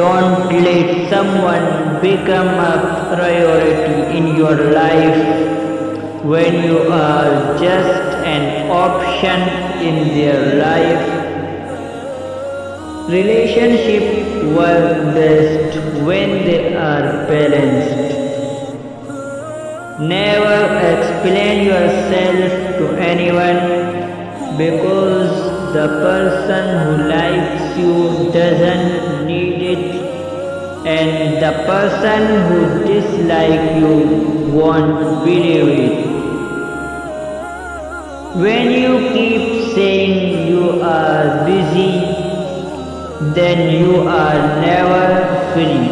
Don't let someone become a priority in your life when you are just an option in their life. Relationships work best when they are balanced. Never explain yourself to anyone because the person who likes you doesn't need it, and the person who dislikes you won't believe it. When you keep saying you are busy, then you are never free.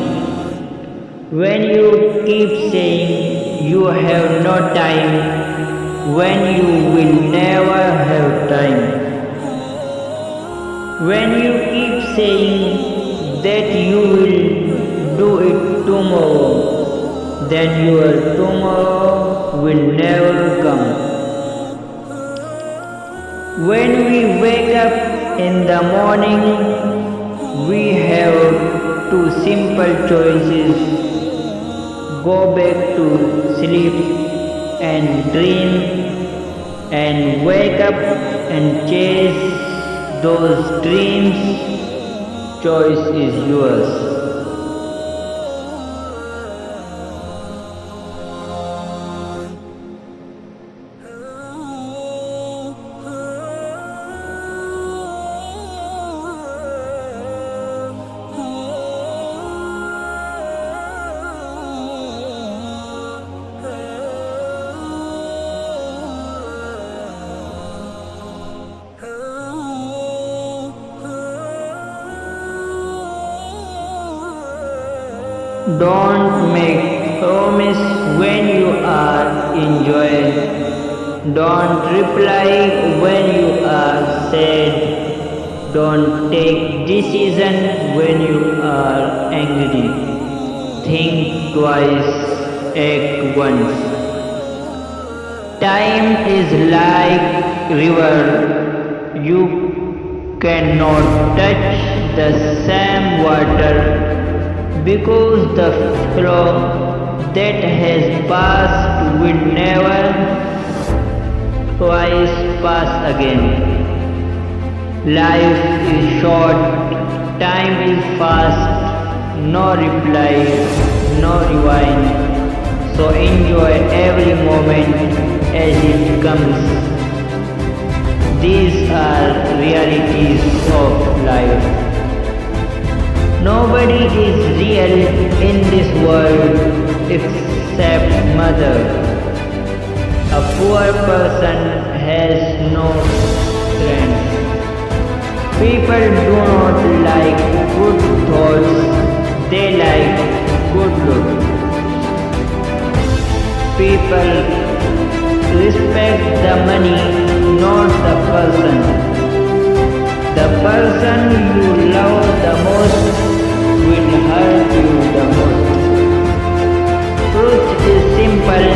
When you keep saying you have no time, when you will never have time. When you keep saying that you will do it tomorrow, then your tomorrow will never come. When we wake up in the morning, we have two simple choices: go back to sleep and dream, and wake up and chase those dreams. Choice is yours. Don't make promise when you are enjoying. Don't reply when you are sad. Don't take decision when you are angry. Think twice, act once. Time is like river. You cannot touch the same water, because the flow that has passed will never twice pass again. Life is short, time is fast, no reply, no rewind. So enjoy every moment as it comes. These are realities of life. Nobody is real in this world except mother. A poor person has no friends. People do not like good thoughts, they like good looks. People respect the money, not the person. The person you love the most will hurt you the most. Truth is simple,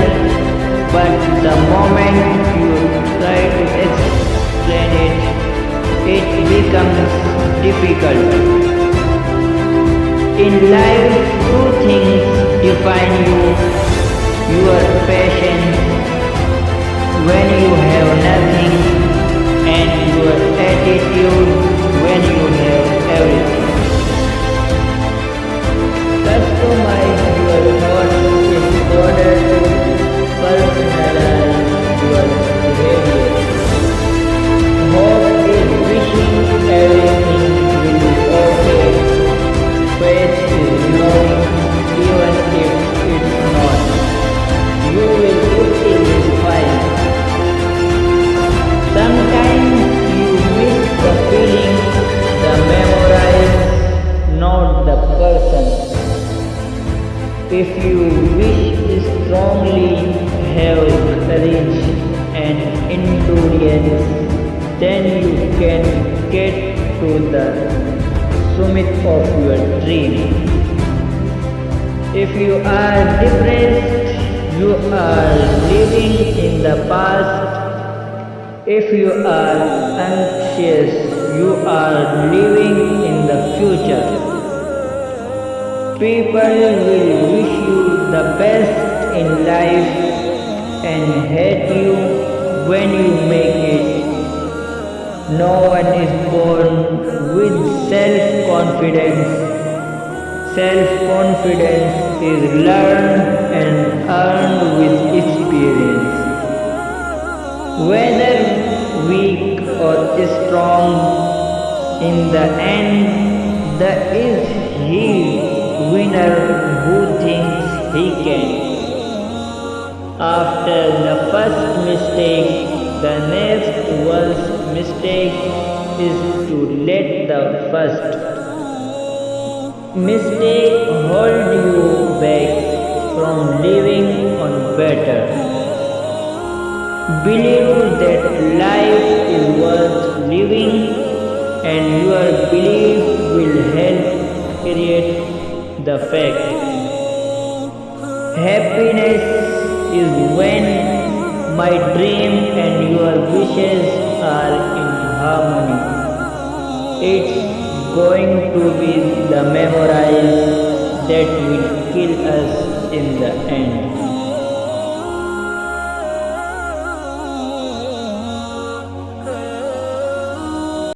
but the moment you try to explain it, it becomes difficult. In life, two things define you: your patience when you have nothing, and your attitude when you have everything. Customize your thoughts in order to personalize your behavior. Hope is wishing everything will be okay. Faith is knowing even if it's not. You will be fine. Sometimes you miss the feeling, the memorize, not the person. If you wish strongly, have courage and endurance, then you can get to the summit of your dream. If you are depressed, you are living in the past. If you are anxious, you are living in the future. People will wish you the best in life and hate you when you make it. No one is born with self-confidence. Self-confidence is learned and earned with experience. Whether weak or strong, in the end, there is he winner who thinks he can. After the first mistake, the next worst mistake is to let the first mistake hold you back from living on better. Believe that life is worth living, and your belief will help create the fact. Happiness is when my dream and your wishes are in harmony. It's going to be the memories that will kill us in the end.